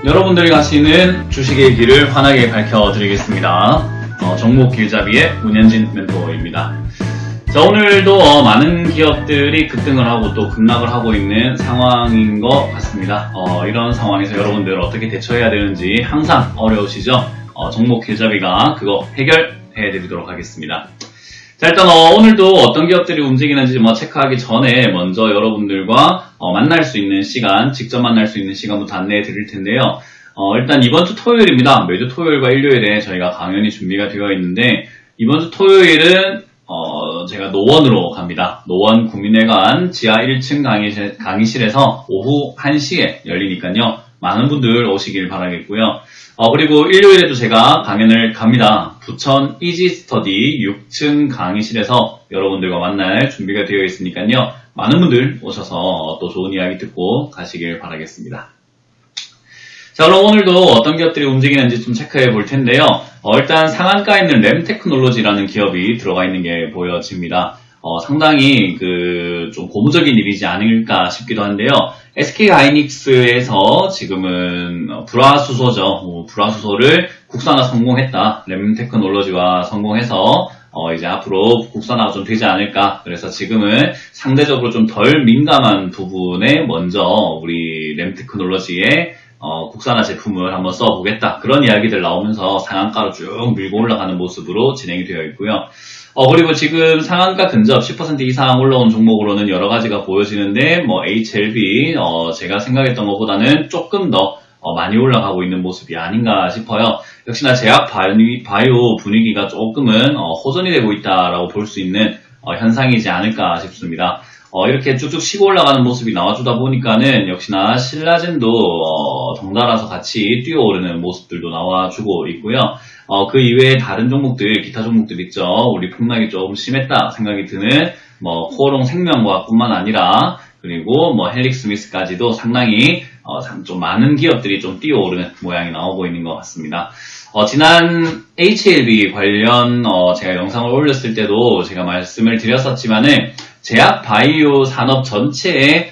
여러분들이 가시는 주식의 길을 환하게 밝혀드리겠습니다. 종목 길잡이의 문현진 멘토입니다. 자, 오늘도 많은 기업들이 급등을 하고 또 급락을 하고 있는 상황인 것 같습니다. 이런 상황에서 여러분들 어떻게 대처해야 되는지 항상 어려우시죠? 종목 길잡이가 그거 해결해 드리도록 하겠습니다. 자, 일단 오늘도 어떤 기업들이 움직이는지 체크하기 전에 먼저 여러분들과 만날 수 있는 시간, 직접 만날 수 있는 시간부터 안내해 드릴 텐데요. 일단 이번 주 토요일입니다. 매주 토요일과 일요일에 저희가 강연이 준비가 되어 있는데, 이번 주 토요일은 제가 노원으로 갑니다. 노원 국민회관 지하 1층 강의실에서 오후 1시에 열리니까요. 많은 분들 오시길 바라겠고요. 그리고 일요일에도 제가 강연을 갑니다. 부천 이지스터디 6층 강의실에서 여러분들과 만날 준비가 되어 있으니까요. 많은 분들 오셔서 또 좋은 이야기 듣고 가시길 바라겠습니다. 자, 그럼 오늘도 어떤 기업들이 움직이는지 좀 체크해 볼 텐데요. 일단 상한가에 있는 램테크놀로지라는 기업이 들어가 있는 게 보여집니다. 상당히 좀 고무적인 일이지 않을까 싶기도 한데요. SK하이닉스에서 지금은 불화수소죠. 불화수소를 국산화 성공했다. 램테크놀로지와 성공해서 이제 앞으로 국산화가 좀 되지 않을까. 그래서 지금은 상대적으로 좀 덜 민감한 부분에 먼저 우리 램테크놀로지의 국산화 제품을 한번 써보겠다. 그런 이야기들 나오면서 상한가로 쭉 밀고 올라가는 모습으로 진행이 되어 있고요. 그리고 지금 상한가 근접 10% 이상 올라온 종목으로는 여러 가지가 보여지는데, HLB, 제가 생각했던 것보다는 조금 더 많이 올라가고 있는 모습이 아닌가 싶어요. 역시나 제약 바이오 분위기가 조금은 호전이 되고 있다라고 볼 수 있는 현상이지 않을까 싶습니다. 이렇게 쭉쭉 치고 올라가는 모습이 나와주다 보니까는 역시나 신라젠도 덩달아서 같이 뛰어오르는 모습들도 나와주고 있고요. 그 이외에 다른 종목들, 기타 종목들 있죠. 우리 폭락이 좀 심했다 생각이 드는 코오롱 생명과학뿐만 아니라 그리고 헬릭스미스까지도 상당히 좀 많은 기업들이 좀 뛰어오르는 모양이 나오고 있는 것 같습니다. 지난 HLB 관련 제가 영상을 올렸을 때도 제가 말씀을 드렸었지만은 제약 바이오 산업 전체에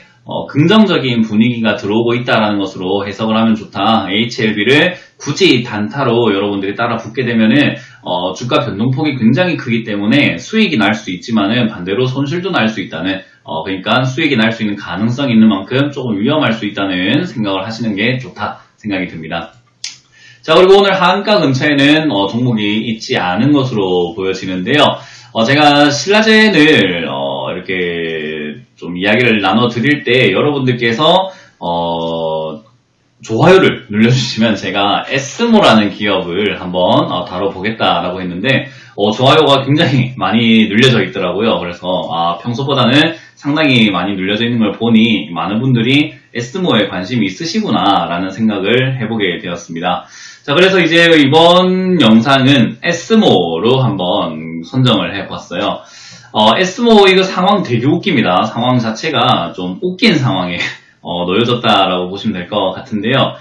긍정적인 분위기가 들어오고 있다는 것으로 해석을 하면 좋다. HLB를 굳이 단타로 여러분들이 따라 붙게 되면은 주가 변동폭이 굉장히 크기 때문에 수익이 날 수 있지만은 반대로 손실도 날 수 있다는, 그러니까 수익이 날 수 있는 가능성이 있는 만큼 조금 위험할 수 있다는 생각을 하시는 게 좋다 생각이 듭니다. 자, 그리고 오늘 하한가 근처에는 종목이 있지 않은 것으로 보여지는데요. 제가 신라젠을 이렇게 좀 이야기를 나눠 드릴 때 여러분들께서 좋아요를 눌러주시면 제가 에스모라는 기업을 한번 다뤄보겠다라고 했는데 좋아요가 굉장히 많이 눌려져 있더라고요. 그래서 평소보다는 상당히 많이 눌려져 있는 걸 보니 많은 분들이 에스모에 관심이 있으시구나 라는 생각을 해보게 되었습니다. 자, 그래서 이제 이번 영상은 에스모로 한번 선정을 해봤어요. 에스모 이거 상황 되게 웃깁니다. 상황 자체가 좀 웃긴 상황에 놓여졌다라고 보시면 될 것 같은데요.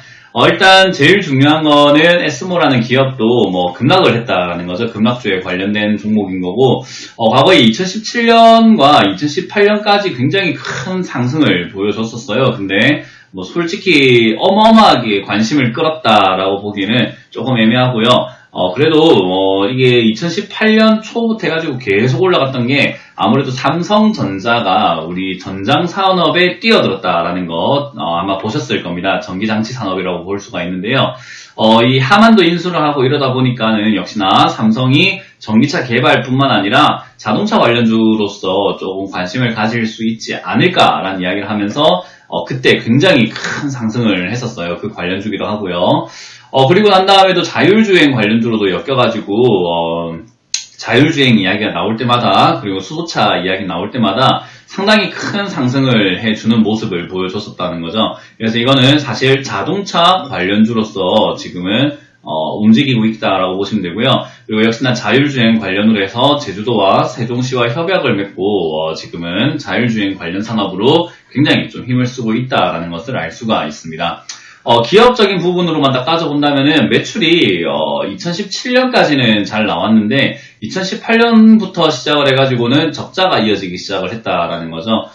일단 제일 중요한 거는 에스모라는 기업도 급락을 했다라는 거죠. 급락주에 관련된 종목인 거고, 과거에 2017년과 2018년까지 굉장히 큰 상승을 보여줬었어요. 근데 솔직히 어마어마하게 관심을 끌었다라고 보기는 조금 애매하고요. 그래도 이게 2018년 초부터 해가지고 계속 올라갔던 게 아무래도 삼성전자가 우리 전장 산업에 뛰어들었다라는 것 아마 보셨을 겁니다. 전기장치 산업이라고 볼 수가 있는데요. 이 하만도 인수를 하고 이러다 보니까는 역시나 삼성이 전기차 개발뿐만 아니라 자동차 관련주로서 조금 관심을 가질 수 있지 않을까라는 이야기를 하면서 그때 굉장히 큰 상승을 했었어요. 그 관련주기도 하고요. 그리고 난 다음에도 자율주행 관련주로도 엮여가지고, 자율주행 이야기가 나올 때마다, 그리고 수소차 이야기 나올 때마다 상당히 큰 상승을 해주는 모습을 보여줬었다는 거죠. 그래서 이거는 사실 자동차 관련주로서 지금은, 움직이고 있다라고 보시면 되고요. 그리고 역시나 자율주행 관련으로 해서 제주도와 세종시와 협약을 맺고, 지금은 자율주행 관련 산업으로 굉장히 좀 힘을 쓰고 있다라는 것을 알 수가 있습니다. 기업적인 부분으로만 딱 따져본다면은 매출이 2017년까지는 잘 나왔는데 2018년부터 시작을 해가지고는 적자가 이어지기 시작을 했다라는 거죠.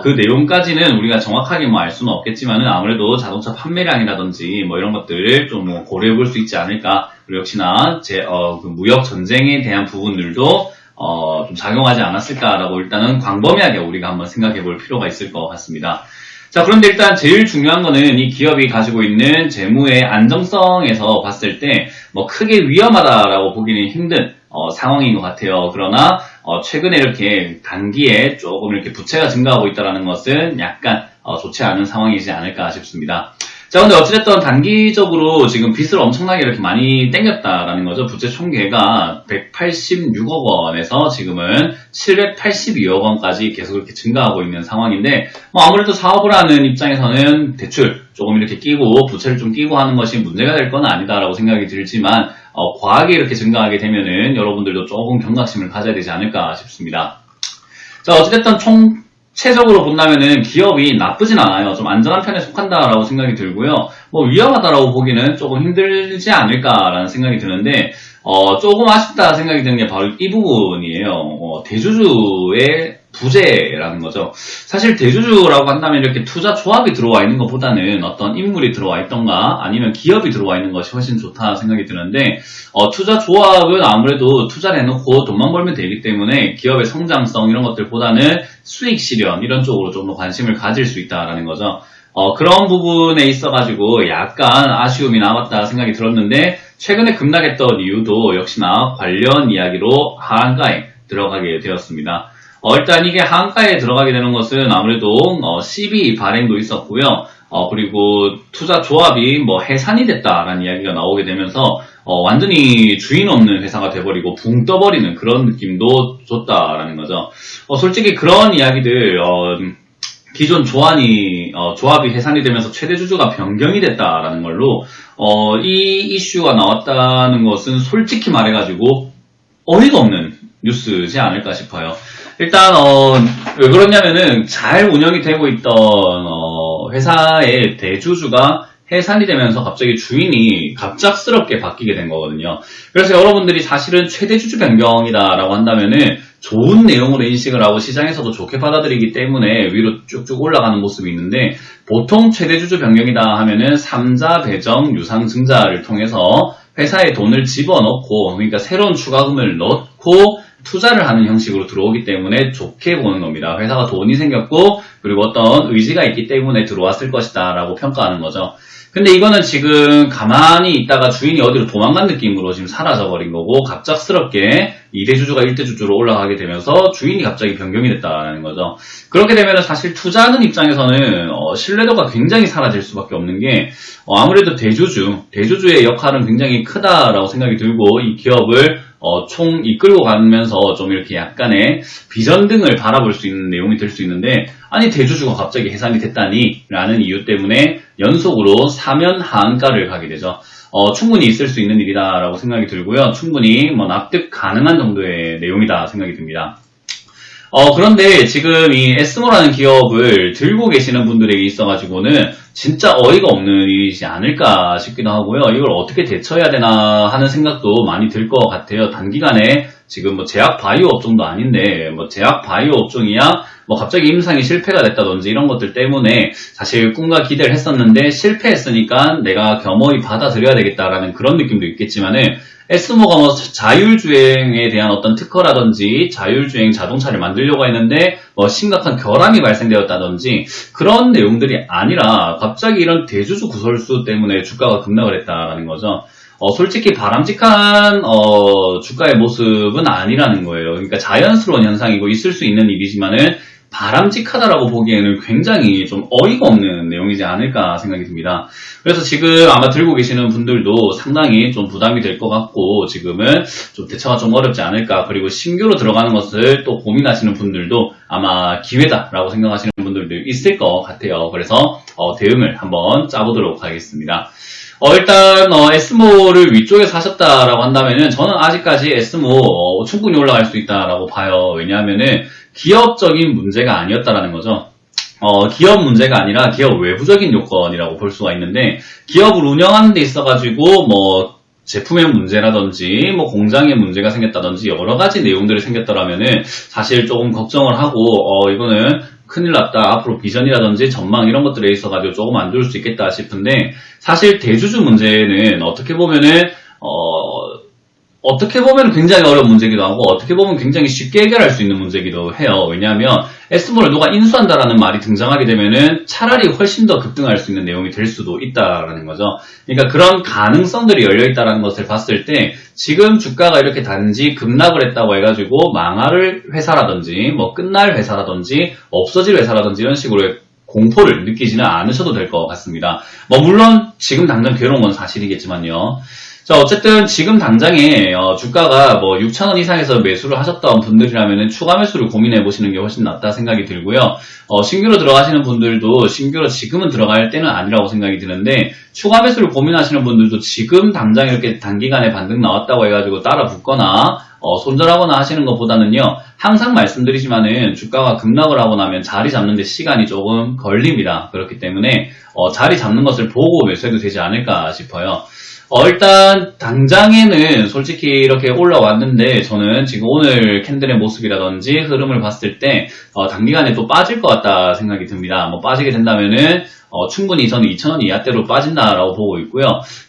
그 내용까지는 우리가 정확하게 뭐 알 수는 없겠지만은 아무래도 자동차 판매량이라든지 뭐 이런 것들을 좀 뭐 고려해 볼 수 있지 않을까. 그리고 역시나 그 무역 전쟁에 대한 부분들도 좀 작용하지 않았을까라고 일단은 광범위하게 우리가 한번 생각해 볼 필요가 있을 것 같습니다. 자, 그런데 일단 제일 중요한 거는 이 기업이 가지고 있는 재무의 안정성에서 봤을 때 뭐 크게 위험하다라고 보기는 힘든 상황인 것 같아요. 그러나 최근에 이렇게 단기에 조금 이렇게 부채가 증가하고 있다는 것은 약간 좋지 않은 상황이지 않을까 싶습니다. 자, 근데 어찌됐든 단기적으로 지금 빚을 엄청나게 이렇게 많이 땡겼다라는 거죠. 부채 총계가 186억 원에서 지금은 782억 원까지 계속 이렇게 증가하고 있는 상황인데, 뭐 아무래도 사업을 하는 입장에서는 대출 조금 이렇게 끼고, 부채를 좀 끼고 하는 것이 문제가 될 건 아니다라고 생각이 들지만, 과하게 이렇게 증가하게 되면은 여러분들도 조금 경각심을 가져야 되지 않을까 싶습니다. 자, 어찌됐든 총체적으로 본다면은 기업이 나쁘진 않아요. 좀 안전한 편에 속한다라고 생각이 들고요. 뭐 위험하다라고 보기는 조금 힘들지 않을까라는 생각이 드는데, 조금 아쉽다 생각이 드는 게 바로 이 부분이에요. 대주주의 부재라는 거죠. 사실 대주주라고 한다면 이렇게 투자 조합이 들어와 있는 것보다는 어떤 인물이 들어와 있던가 아니면 기업이 들어와 있는 것이 훨씬 좋다 생각이 드는데, 투자 조합은 아무래도 투자를 해놓고 돈만 벌면 되기 때문에 기업의 성장성 이런 것들보다는 수익 실현 이런 쪽으로 좀 더 관심을 가질 수 있다라는 거죠. 그런 부분에 있어가지고 약간 아쉬움이 남았다 생각이 들었는데, 최근에 급락했던 이유도 역시나 관련 이야기로 하한가에 들어가게 되었습니다. 일단 이게 하한가에 들어가게 되는 것은 아무래도 CB 발행도 있었고요. 그리고 투자 조합이 뭐 해산이 됐다라는 이야기가 나오게 되면서 완전히 주인 없는 회사가 돼버리고 붕 떠버리는 그런 느낌도 줬다라는 거죠. 솔직히 그런 이야기들 기존 조합이 해산이 되면서 최대 주주가 변경이 됐다라는 걸로 이 이슈가 나왔다는 것은 솔직히 말해가지고 어이가 없는 뉴스지 않을까 싶어요. 일단 왜 그러냐면은 잘 운영이 되고 있던 회사의 대주주가 해산이 되면서 갑자기 주인이 갑작스럽게 바뀌게 된 거거든요. 그래서 여러분들이 사실은 최대 주주 변경이다라고 한다면은 좋은 내용으로 인식을 하고 시장에서도 좋게 받아들이기 때문에 위로 쭉쭉 올라가는 모습이 있는데, 보통 최대 주주 변경이다 하면은 3자 배정 유상 증자를 통해서 회사에 돈을 집어넣고, 그러니까 새로운 추가금을 넣고 투자를 하는 형식으로 들어오기 때문에 좋게 보는 겁니다. 회사가 돈이 생겼고 그리고 어떤 의지가 있기 때문에 들어왔을 것이다 라고 평가하는 거죠. 근데 이거는 지금 가만히 있다가 주인이 어디로 도망간 느낌으로 지금 사라져버린 거고, 갑작스럽게 2대주주가 1대주주로 올라가게 되면서 주인이 갑자기 변경이 됐다는 거죠. 그렇게 되면 사실 투자하는 입장에서는 신뢰도가 굉장히 사라질 수밖에 없는 게, 아무래도 대주주의 역할은 굉장히 크다라고 생각이 들고, 이 기업을 총 이끌고 가면서 좀 이렇게 약간의 비전 등을 바라볼 수 있는 내용이 될 수 있는데, 아니 대주주가 갑자기 해산이 됐다니 라는 이유 때문에 연속으로 사면 하한가를 가게 되죠. 충분히 있을 수 있는 일이다라고 생각이 들고요. 충분히 뭐 납득 가능한 정도의 내용이다 생각이 듭니다. 그런데 지금 이 에스모라는 기업을 들고 계시는 분들에게 있어가지고는 진짜 어이가 없는 일이지 않을까 싶기도 하고요. 이걸 어떻게 대처해야 되나 하는 생각도 많이 들 것 같아요. 단기간에 지금 뭐 제약 바이오 업종도 아닌데 뭐 제약 바이오 업종이야 뭐 갑자기 임상이 실패가 됐다든지 이런 것들 때문에 사실 꿈과 기대를 했었는데 실패했으니까 내가 겸허히 받아들여야 되겠다라는 그런 느낌도 있겠지만은, 에스모가 뭐 자율주행에 대한 어떤 특허라든지 자율주행 자동차를 만들려고 했는데 뭐 심각한 결함이 발생되었다든지 그런 내용들이 아니라 갑자기 이런 대주주 구설수 때문에 주가가 급락을 했다라는 거죠. 솔직히 바람직한 주가의 모습은 아니라는 거예요. 그러니까 자연스러운 현상이고 있을 수 있는 일이지만은 바람직하다라고 보기에는 굉장히 좀 어이가 없는 내용이지 않을까 생각이 듭니다. 그래서 지금 아마 들고 계시는 분들도 상당히 좀 부담이 될 것 같고, 지금은 좀 대처가 좀 어렵지 않을까. 그리고 신규로 들어가는 것을 또 고민하시는 분들도 아마 기회다라고 생각하시는 분들도 있을 것 같아요. 그래서 대응을 한번 짜보도록 하겠습니다. 일단 에스모를 위쪽에서 하셨다라고 한다면은 저는 아직까지 에스모 충분히 올라갈 수 있다라고 봐요. 왜냐하면은 기업적인 문제가 아니었다라는 거죠. 기업 문제가 아니라 기업 외부적인 요건이라고 볼 수가 있는데, 기업을 운영하는 데 있어가지고 뭐 제품의 문제라든지 뭐 공장에 문제가 생겼다든지 여러 가지 내용들이 생겼더라면은 사실 조금 걱정을 하고 이거는 큰일 났다. 앞으로 비전이라든지 전망 이런 것들에 있어가지고 조금 안 좋을 수 있겠다 싶은데 사실 대주주 문제는 어떻게 보면 굉장히 어려운 문제기도 하고 어떻게 보면 굉장히 쉽게 해결할 수 있는 문제기도 해요. 왜냐하면 S몰을 누가 인수한다라는 말이 등장하게 되면은 차라리 훨씬 더 급등할 수 있는 내용이 될 수도 있다라는 거죠. 그러니까 그런 가능성들이 열려있다라는 것을 봤을 때 지금 주가가 이렇게 단지 급락을 했다고 해가지고 망할 회사라든지 뭐 끝날 회사라든지 없어질 회사라든지 이런 식으로 공포를 느끼지는 않으셔도 될 것 같습니다. 뭐 물론 지금 당장 괴로운 건 사실이겠지만요. 자, 어쨌든 지금 당장에 주가가 뭐 6,000원 이상에서 매수를 하셨던 분들이라면 추가 매수를 고민해 보시는 게 훨씬 낫다 생각이 들고요. 신규로 들어가시는 분들도 신규로 지금은 들어갈 때는 아니라고 생각이 드는데 추가 매수를 고민하시는 분들도 지금 당장 이렇게 단기간에 반등 나왔다고 해가지고 따라 붙거나 손절하거나 하시는 것보다는요. 항상 말씀드리지만은 주가가 급락을 하고 나면 자리 잡는 데 시간이 조금 걸립니다. 그렇기 때문에 자리 잡는 것을 보고 매수해도 되지 않을까 싶어요. 일단 당장에는 솔직히 이렇게 올라왔는데 저는 지금 오늘 캔들의 모습이라든지 흐름을 봤을 때 단기간에 또 빠질 것 같다 생각이 듭니다. 뭐 빠지게 된다면은 충분히 저는 2,000원 이하대로 빠진다라고 보고 있고요.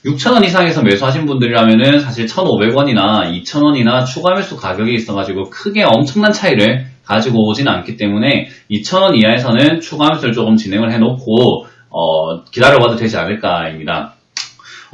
6,000원 이상에서 매수하신 분들이라면은 사실 1,500원이나 2,000원이나 추가 매수 가격이 있어가지고 크게 엄청난 차이를 가지고 오진 않기 때문에 2,000원 이하에서는 추가 매수를 조금 진행을 해놓고 기다려봐도 되지 않을까입니다.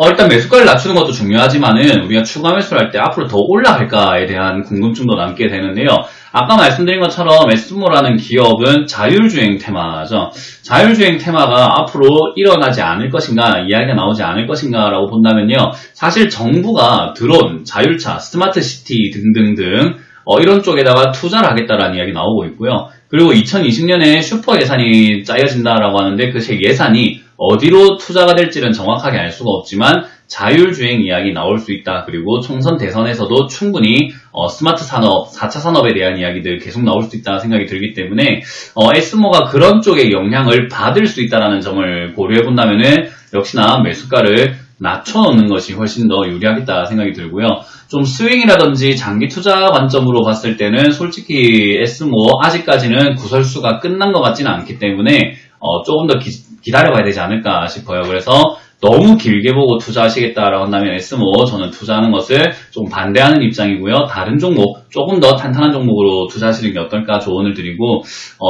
일단 매수가를 낮추는 것도 중요하지만은 우리가 추가 매수를 할 때 앞으로 더 올라갈까에 대한 궁금증도 남게 되는데요. 아까 말씀드린 것처럼 S몰라는 기업은 자율주행 테마죠. 자율주행 테마가 앞으로 일어나지 않을 것인가, 이야기가 나오지 않을 것인가라고 본다면요. 사실 정부가 드론, 자율차, 스마트시티 등등등 이런 쪽에다가 투자를 하겠다라는 이야기 나오고 있고요. 그리고 2020년에 슈퍼 예산이 짜여진다라고 하는데 그 예산이 어디로 투자가 될지는 정확하게 알 수가 없지만 자율주행 이야기 나올 수 있다. 그리고 총선 대선에서도 충분히 스마트 산업, 4차 산업에 대한 이야기들 계속 나올 수 있다는 생각이 들기 때문에 S모가 그런 쪽에 영향을 받을 수 있다는 점을 고려해 본다면은 역시나 매수가를 낮춰놓는 것이 훨씬 더 유리하겠다 생각이 들고요. 좀 스윙이라든지 장기 투자 관점으로 봤을 때는 솔직히 S모 아직까지는 구설수가 끝난 것 같지는 않기 때문에 조금 더 기다려봐야 되지 않을까 싶어요. 그래서 너무 길게 보고 투자하시겠다라고 한다면 S모 저는 투자하는 것을 좀 반대하는 입장이고요. 다른 종목, 조금 더 탄탄한 종목으로 투자하시는 게 어떨까 조언을 드리고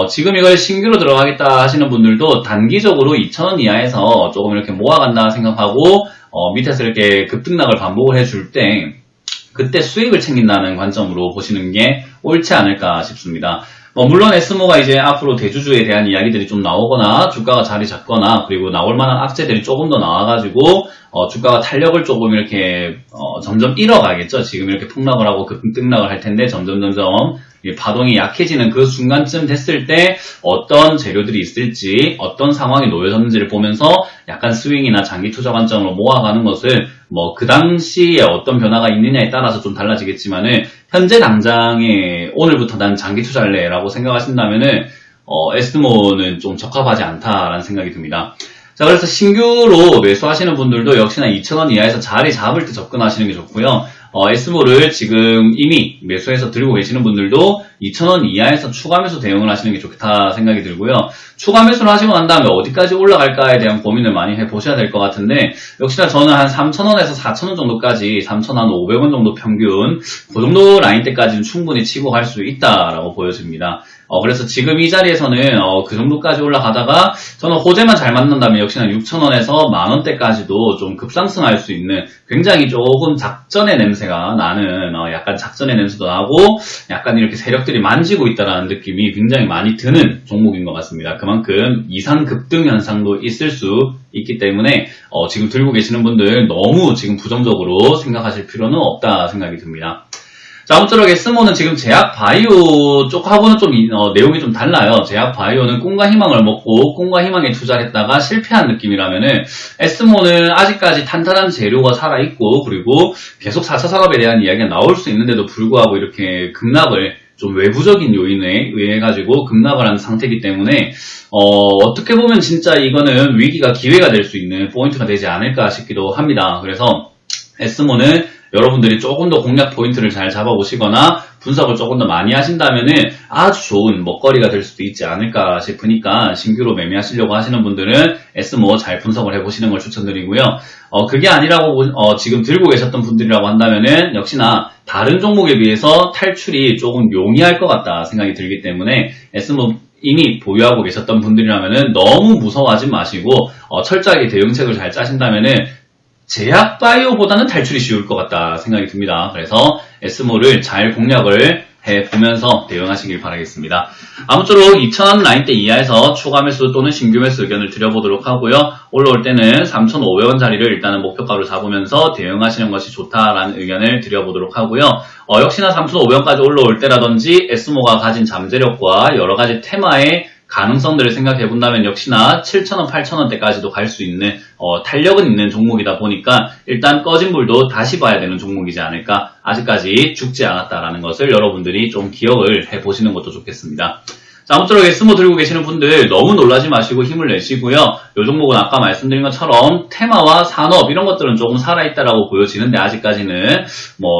지금 이걸 신규로 들어가겠다 하시는 분들도 단기적으로 2,000원 이하에서 조금 이렇게 모아간다 생각하고 밑에서 이렇게 급등락을 반복을 해줄 때 그때 수익을 챙긴다는 관점으로 보시는 게 옳지 않을까 싶습니다. 물론 S모가 이제 앞으로 대주주에 대한 이야기들이 좀 나오거나 주가가 자리 잡거나 그리고 나올 만한 악재들이 조금 더 나와가지고 주가가 탄력을 조금 이렇게 점점 잃어가겠죠. 지금 이렇게 폭락을 하고 급등락을 할 텐데 점점 파동이 약해지는 그 순간쯤 됐을 때 어떤 재료들이 있을지 어떤 상황이 놓여졌는지를 보면서 약간 스윙이나 장기 투자 관점으로 모아가는 것을 그 당시에 어떤 변화가 있느냐에 따라서 좀 달라지겠지만은 현재 당장에 오늘부터 난 장기 투자할래 라고 생각하신다면은 S모는 좀 적합하지 않다라는 생각이 듭니다. 자, 그래서 신규로 매수하시는 분들도 역시나 2,000원 이하에서 자리 잡을 때 접근하시는 게 좋고요. S모를 지금 이미 매수해서 들고 계시는 분들도 2,000원 이하에서 추가 매수 대응을 하시는 게 좋다 생각이 들고요. 추가 매수를 하시고 난 다음에 어디까지 올라갈까에 대한 고민을 많이 해보셔야 될 것 같은데 역시나 저는 한 3,000원에서 4,000원 정도까지 3,500원 정도 평균 그 정도 라인대까지는 충분히 치고 갈 수 있다라고 보여집니다. 그래서 지금 이 자리에서는 그 정도까지 올라가다가 저는 호재만 잘 맞는다면 역시나 6,000원에서 만원대까지도 좀 급상승할 수 있는 굉장히 조금 작전의 냄새가 나는 약간 작전의 냄새도 나고 약간 이렇게 세력들이 만지고 있다는 느낌이 굉장히 많이 드는 종목인 것 같습니다. 그만큼 이상 급등 현상도 있을 수 있기 때문에 지금 들고 계시는 분들 너무 지금 부정적으로 생각하실 필요는 없다 생각이 듭니다. 자, 아무쪼록 S모는 지금 제약바이오 쪽하고는 좀 내용이 좀 달라요. 제약바이오는 꿈과 희망을 먹고 꿈과 희망에 투자를 했다가 실패한 느낌이라면은 S모는 아직까지 탄탄한 재료가 살아있고 그리고 계속 4차 산업에 대한 이야기가 나올 수 있는데도 불구하고 이렇게 급락을 좀 외부적인 요인에 의해 가지고 급락을 한 상태이기 때문에 어떻게 보면 진짜 이거는 위기가 기회가 될 수 있는 포인트가 되지 않을까 싶기도 합니다. 그래서 S모는 여러분들이 조금 더 공략 포인트를 잘 잡아보시거나 분석을 조금 더 많이 하신다면은 아주 좋은 먹거리가 될 수도 있지 않을까 싶으니까 신규로 매매하시려고 하시는 분들은 S모 잘 분석을 해보시는 걸 추천드리고요. 그게 아니라고 지금 들고 계셨던 분들이라고 한다면은 역시나 다른 종목에 비해서 탈출이 조금 용이할 것 같다 생각이 들기 때문에 S모 이미 보유하고 계셨던 분들이라면은 너무 무서워하지 마시고 철저하게 대응책을 잘 짜신다면은 제약바이오보다는 탈출이 쉬울 것 같다 생각이 듭니다. 그래서 S모를 잘 공략을 해보면서 대응하시길 바라겠습니다. 아무쪼록 2,000원 라인대 이하에서 추가 매수 또는 신규 매수 의견을 드려보도록 하고요. 올라올 때는 3,500원짜리를 일단은 목표가로 잡으면서 대응하시는 것이 좋다라는 의견을 드려보도록 하고요. 역시나 3,500원까지 올라올 때라든지 S모가 가진 잠재력과 여러가지 테마의 가능성들을 생각해 본다면 역시나 7,000원, 8,000원대까지도 갈 수 있는 탄력은 있는 종목이다 보니까 일단 꺼진 불도 다시 봐야 되는 종목이지 않을까. 아직까지 죽지 않았다라는 것을 여러분들이 좀 기억을 해보시는 것도 좋겠습니다. 자, 아무쪼록 S모 들고 계시는 분들 너무 놀라지 마시고 힘을 내시고요. 이 종목은 아까 말씀드린 것처럼 테마와 산업 이런 것들은 조금 살아있다라고 보여지는데 아직까지는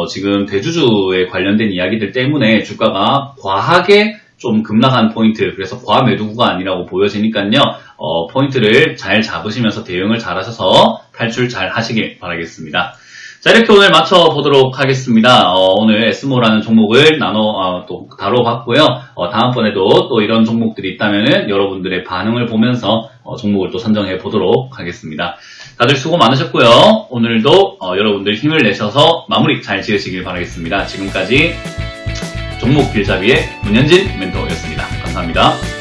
지금 대주주에 관련된 이야기들 때문에 주가가 과하게 좀 급락한 포인트, 그래서 과매도구가 아니라고 보여지니까요. 포인트를 잘 잡으시면서 대응을 잘 하셔서 탈출 잘 하시길 바라겠습니다. 자, 이렇게 오늘 맞춰보도록 하겠습니다. 오늘 S모라는 종목을 또 다뤄봤고요. 다음번에도 또 이런 종목들이 있다면은 여러분들의 반응을 보면서 종목을 또 선정해 보도록 하겠습니다. 다들 수고 많으셨고요. 오늘도 여러분들 힘을 내셔서 마무리 잘 지으시길 바라겠습니다. 지금까지 종목 길잡이의 문현진 멘토였습니다. 감사합니다.